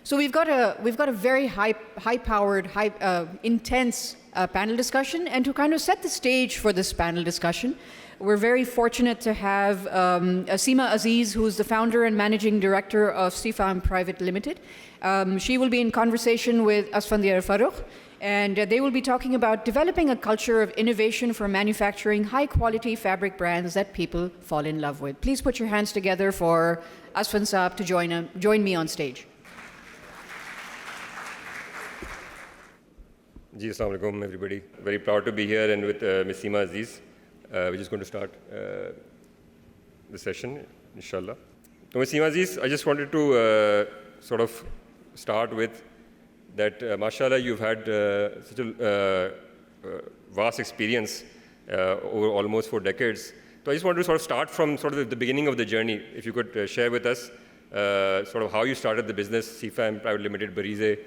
So we've got a very high-powered, intense panel discussion, and to kind of set the stage for this panel discussion, we're very fortunate to have Seema Aziz, who's the founder and managing director of Sefam Private Limited. She will be in conversation with Asfandyar Farrukh, and they will be talking about developing a culture of innovation for manufacturing high-quality fabric brands that people fall in love with. Please put your hands together for Asfan Saab to join me on stage. Ji, Assalamu alaikum, everybody. Very proud to be here and with Ms. Seema Aziz. We're just going to start the session, inshallah. So, Ms. Seema Aziz, I just wanted to sort of start with that, mashallah, you've had such a vast experience over almost 4 decades. So I just wanted to sort of start from sort of the beginning of the journey. If you could share with us sort of how you started the business, Sefam Private Limited, Barize,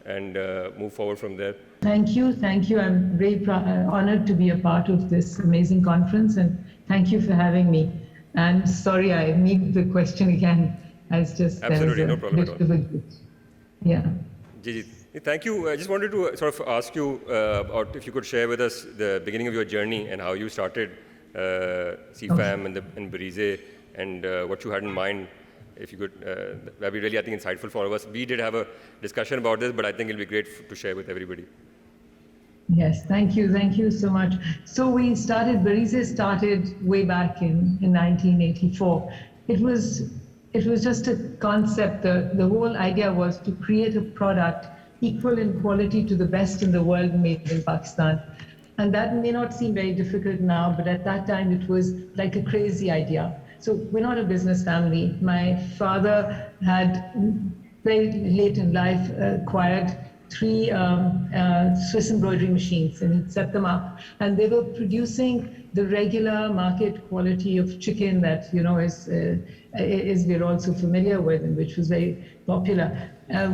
and move forward from there. Thank you. I'm very honored to be a part of this amazing conference, and thank you for having me. And sorry, I need the question again. Absolutely, no problem at all. Yeah. Thank you. I just wanted to sort of ask you about if you could share with us the beginning of your journey and how you started Sefam and Barize, and what you had in mind. If you could, that'd be really, I think, insightful for all of us. We did have a discussion about this, but I think it'll be great to share with everybody. Yes, thank you so much. So Barize started way back in 1984. It was just a concept. The whole idea was to create a product equal in quality to the best in the world made in Pakistan. And that may not seem very difficult now, but at that time it was like a crazy idea. So we're not a business family. My father had very late in life acquired 3 Swiss embroidery machines, and he'd set them up, and they were producing the regular market quality of chicken that is we're also familiar with, and which was very popular.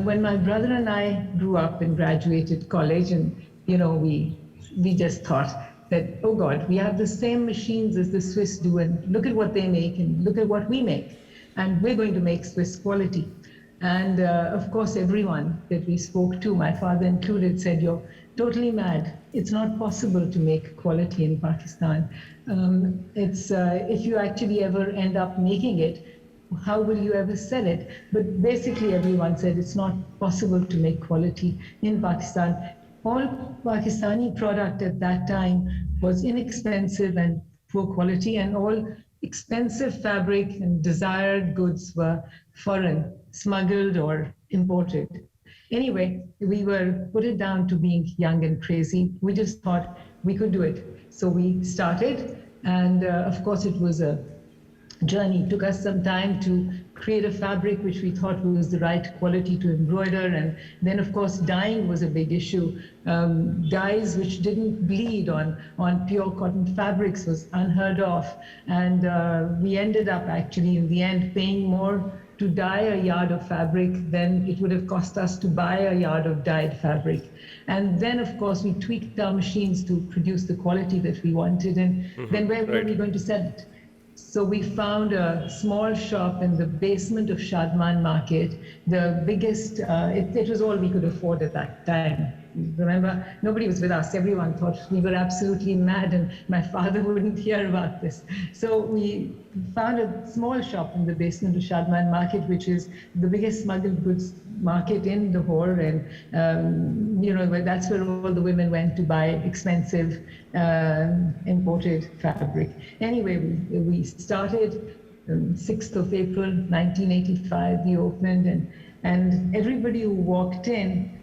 When my brother and I grew up and graduated college, and we just thought that, oh God, we have the same machines as the Swiss do, and look at what they make and look at what we make, and we're going to make Swiss quality. And of course, everyone that we spoke to, my father included, said, you're totally mad. It's not possible to make quality in Pakistan. If you actually ever end up making it, how will you ever sell it? But basically everyone said it's not possible to make quality in Pakistan. All Pakistani product at that time was inexpensive and poor quality, and all expensive fabric and desired goods were foreign, smuggled or imported. Anyway, we were put it down to being young and crazy. We just thought we could do it. So we started, and of course it was a journey. It took us some time to create a fabric which we thought was the right quality to embroider, and then of course dyeing was a big issue. Dyes which didn't bleed on pure cotton fabrics was unheard of, and we ended up actually in the end paying more to dye a yard of fabric than it would have cost us to buy a yard of dyed fabric. And then of course we tweaked our machines to produce the quality that we wanted, and then where were we going to sell it? So we found a small shop in the basement of Shadman Market, the biggest, it was all we could afford at that time. Remember, nobody was with us. Everyone thought we were absolutely mad, and my father wouldn't hear about this. So we found a small shop in the basement of Shadman Market, which is the biggest smuggled goods market in Lahore, and that's where all the women went to buy expensive imported fabric. Anyway, we started 6th of April 1985. We opened, and everybody who walked in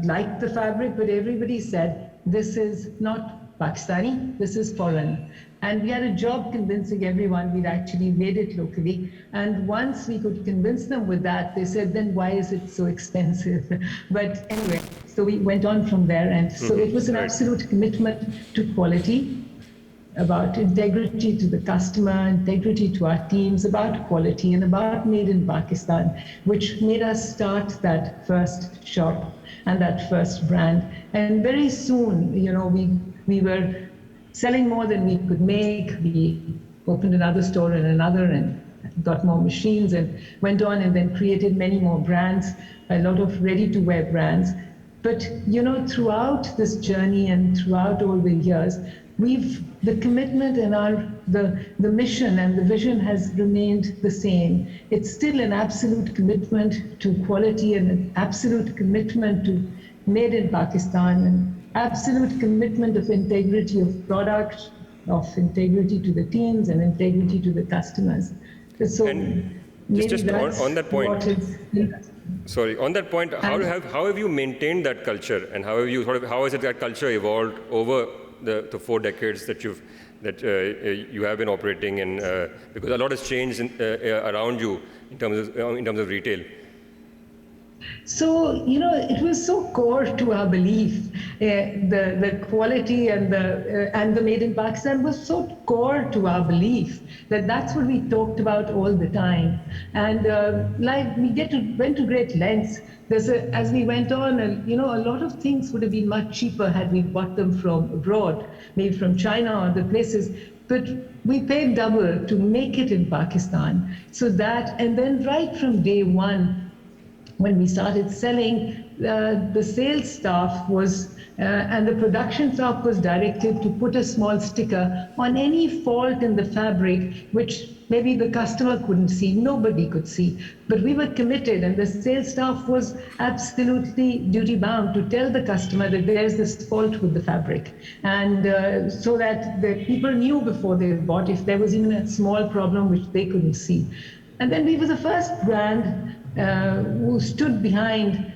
liked the fabric, but everybody said, this is not Pakistani, this is foreign. And we had a job convincing everyone we'd actually made it locally. And once we could convince them with that, they said, then why is it so expensive? But anyway, so we went on from there. And so it was an absolute commitment to quality, about integrity to the customer, integrity to our teams, about quality, and about made in Pakistan, which made us start that first shop and that first brand. And very soon, we were selling more than we could make. We opened another store and another, and got more machines and went on and then created many more brands, a lot of ready-to-wear brands. But, throughout this journey and throughout all the years, the commitment and the mission and the vision has remained the same. It's still an absolute commitment to quality and an absolute commitment to made in Pakistan, and absolute commitment of integrity of product, of integrity to the teams and integrity to the customers. So and just on that point, on that point, how have you maintained that culture, and how has that culture evolved over the 4 decades that you have been operating in? Because a lot has changed around you in terms of retail. So, it was so core to our belief. The quality and the made in Pakistan was so core to our belief that's what we talked about all the time. And we went to great lengths. As we went on, a lot of things would have been much cheaper had we bought them from abroad, maybe from China or other places. But we paid double to make it in Pakistan. And then right from day one, when we started selling, the sales staff and the production staff was directed to put a small sticker on any fault in the fabric, which maybe the customer couldn't see, nobody could see. But we were committed, and the sales staff was absolutely duty-bound to tell the customer that there's this fault with the fabric. And so that the people knew before they bought if there was even a small problem which they couldn't see. And then we were the first brand who stood behind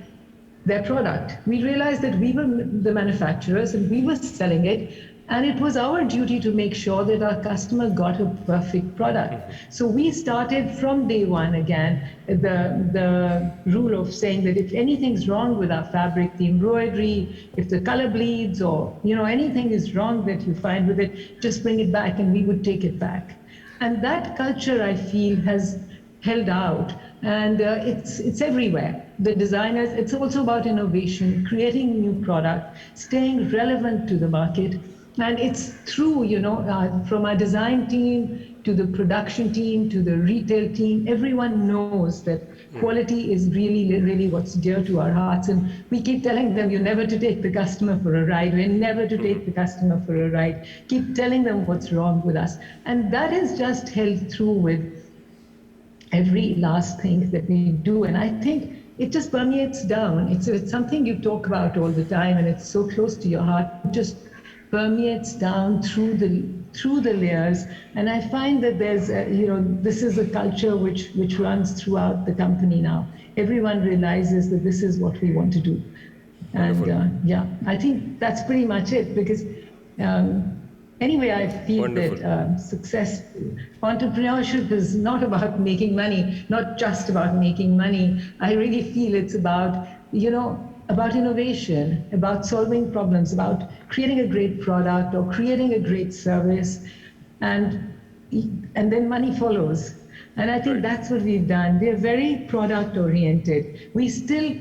their product. We realized that we were the manufacturers and we were selling it, and it was our duty to make sure that our customer got a perfect product. So we started from day one again, the rule of saying that if anything's wrong with our fabric, the embroidery, if the color bleeds or anything is wrong that you find with it, just bring it back and we would take it back. And that culture, I feel, has held out. And it's everywhere. The designers, it's also about innovation, creating new product, staying relevant to the market. And it's through, from our design team to the production team to the retail team, everyone knows that quality is really, really what's dear to our hearts. And we keep telling them, you're never to take the customer for a ride. We're never to take the customer for a ride. Keep telling them what's wrong with us. And that is just held through with every last thing that we do. And I think it just permeates down. It's something you talk about all the time, and it's so close to your heart. It just permeates down through the layers. And I find that there's, this is a culture which runs throughout the company now. Everyone realizes that this is what we want to do. And I think that's pretty much it, because anyway, I feel that successful entrepreneurship is not about making money, not just about making money. I really feel it's about, about innovation, about solving problems, about creating a great product or creating a great service, and then money follows. And I think that's what we've done. We're very product oriented. We still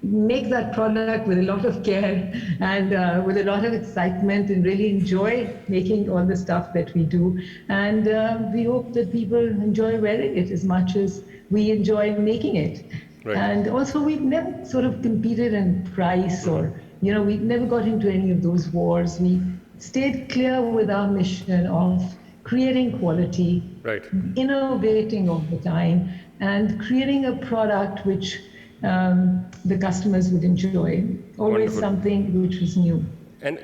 make that product with a lot of care and with a lot of excitement, and really enjoy making all the stuff that we do. And we hope that people enjoy wearing it as much as we enjoy making it. Right. And also, we've never sort of competed in price, or, we've never got into any of those wars. We stayed clear with our mission of creating quality, right, innovating all the time, and creating a product which the customers would enjoy. Always Wonderful. Something which was new. And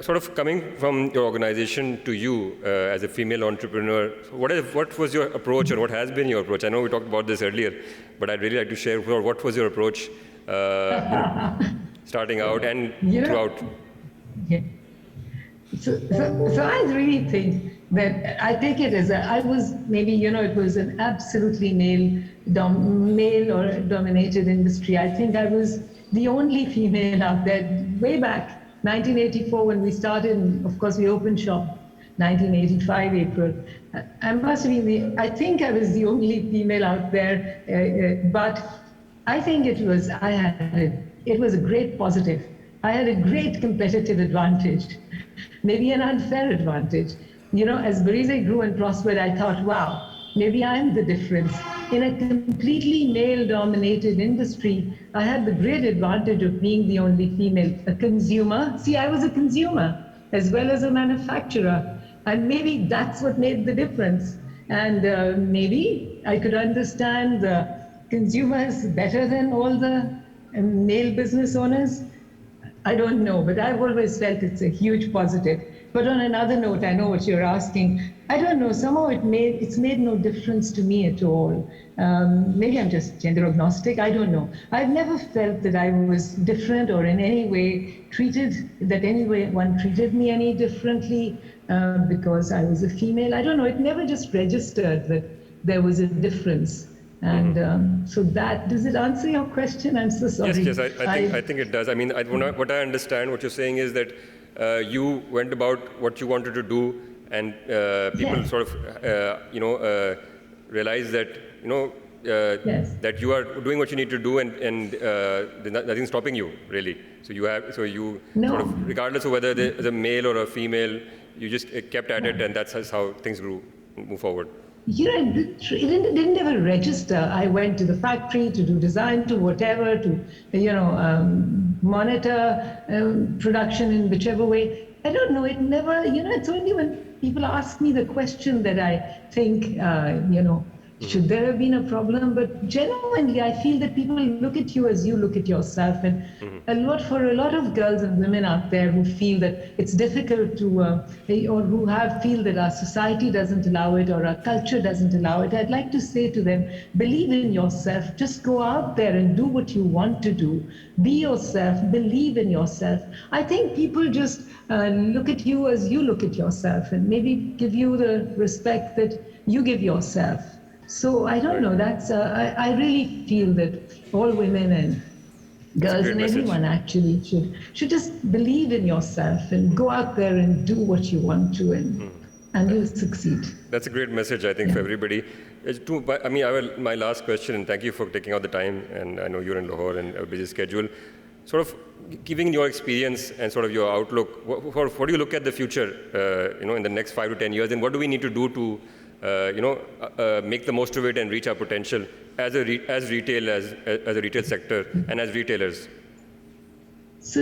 sort of coming from your organization to you as a female entrepreneur, what was your approach, or what has been your approach? I know we talked about this earlier, but I'd really like to share what was your approach starting out and throughout. Yeah. So I really think that I take it as I was maybe, it was an absolutely male or dominated industry. I think I was the only female out there way back 1984 when we started. And of course, we opened shop 1985 April. I think I was the only female out there, but I think it was a great positive. I had a great competitive advantage, maybe an unfair advantage. As Barize grew and prospered, I thought, wow, maybe I'm the difference. In a completely male-dominated industry, I had the great advantage of being the only female, a consumer. See, I was a consumer as well as a manufacturer. And maybe that's what made the difference. And maybe I could understand the consumers better than all the male business owners. I don't know, but I've always felt it's a huge positive. But on another note, I know what you're asking. I don't know, somehow it's made no difference to me at all. Maybe I'm just gender agnostic, I don't know. I've never felt that I was different or in any way that anyone treated me any differently because I was a female. I don't know, it never just registered that there was a difference. And so does it answer your question? I'm so sorry. Yes, I think it does. I mean, what I understand, what you're saying is that you went about what you wanted to do, and people sort of, realize that, that you are doing what you need to do, and nothing's stopping you, really. So you sort of, regardless of whether there's a male or a female, you just kept at it, and that's how things move forward. It didn't ever register. I went to the factory to do design, to whatever, to, monitor production in whichever way. I don't know, it never, it's only when people ask me the question that I think, should there have been a problem? But genuinely, I feel that people look at you as you look at yourself. And for a lot of girls and women out there who feel that it's difficult to, or who feel that our society doesn't allow it or our culture doesn't allow it, I'd like to say to them, believe in yourself. Just go out there and do what you want to do. Be yourself. Believe in yourself. I think people just look at you as you look at yourself and maybe give you the respect that you give yourself. So I don't know, I really feel that all women and girls and everyone actually should just believe in yourself and go out there and do what you want to, and you'll succeed. That's a great message, I think, for everybody. My last question, and thank you for taking out the time, and I know you're in Lahore and a busy schedule. Sort of giving your experience and sort of your outlook, what do you look at the future, in the next 5 to 10 years, and what do we need to do to make the most of it and reach our potential as a retail sector and as retailers? So,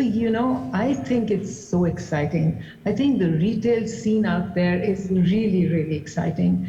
I think it's so exciting. I think the retail scene out there is really, really exciting.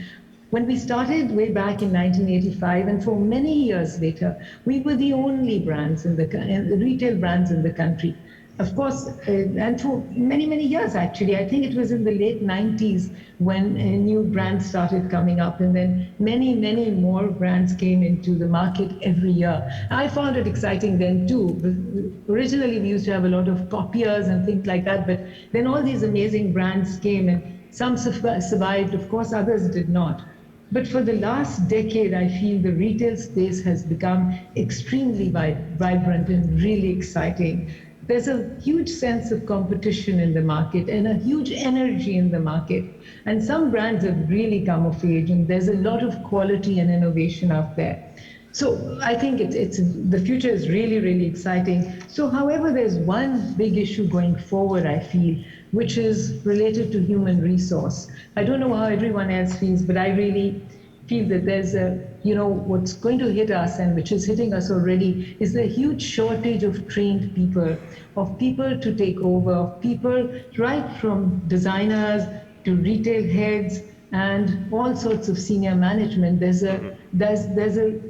When we started way back in 1985, and for many years later, we were the only brands the retail brands in the country. Of course, and for many, many years, actually. I think it was in the late 90s when new brands started coming up, and then many, many more brands came into the market every year. I found it exciting then, too. Originally, we used to have a lot of copiers and things like that, but then all these amazing brands came, and some survived. Of course, others did not. But for the last decade, I feel the retail space has become extremely vibrant and really exciting. There's a huge sense of competition in the market and a huge energy in the market. And some brands have really come of age, and there's a lot of quality and innovation out there. So I think the future is really, really exciting. So however, there's one big issue going forward, I feel, which is related to human resource. I don't know how everyone else feels, but I really feel that there's what's going to hit us, and which is hitting us already, is the huge shortage of trained people, of people to take over, of people right from designers to retail heads and all sorts of senior management. There's a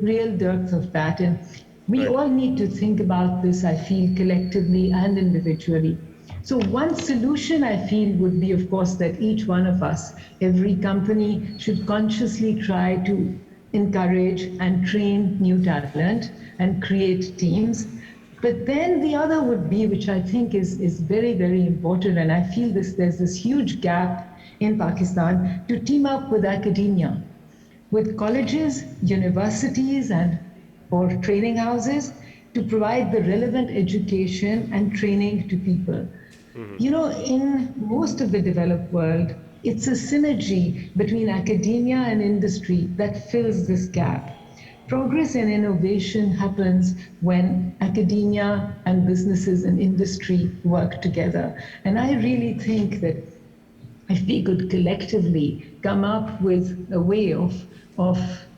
real dearth of that, and we all need to think about this, I feel, collectively and individually. So one solution, I feel, would be, of course, that each one of us, every company, should consciously try to encourage and train new talent and create teams. But then the other would be, which I think is very, very important, and I feel there's this huge gap in Pakistan, to team up with academia, with colleges, universities, or training houses, to provide the relevant education and training to people. In most of the developed world, it's a synergy between academia and industry that fills this gap. Progress and innovation happens when academia and businesses and industry work together. And I really think that if we could collectively come up with a way of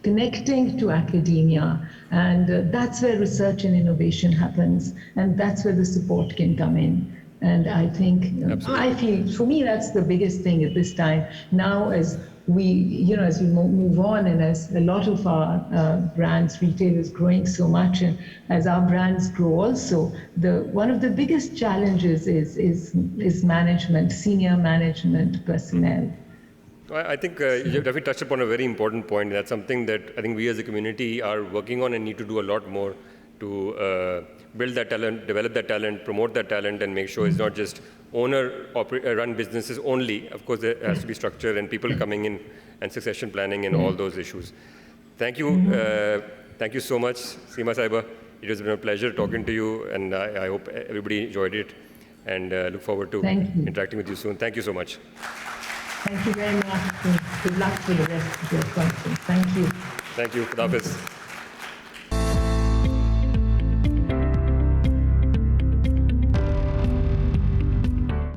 connecting to academia, and that's where research and innovation happens, and that's where the support can come in. And I think, I feel, for me, that's the biggest thing at this time. Now, as we move on, and as a lot of our brands, retail is growing so much, and as our brands grow also, one of the biggest challenges is management, senior management personnel. I think you definitely touched upon a very important point. That's something that I think we as a community are working on and need to do a lot more to build that talent, develop that talent, promote that talent, and make sure it's not just owner-run businesses only. Of course, there has to be structure and people coming in and succession planning and all those issues. Thank you. Thank you so much, Seema Saiba. It has been a pleasure talking to you, and I hope everybody enjoyed it, and look forward to interacting with you soon. Thank you so much. Thank you very much. Good luck for the rest of your conference. Thank you. Thank you. Khuda Hafiz.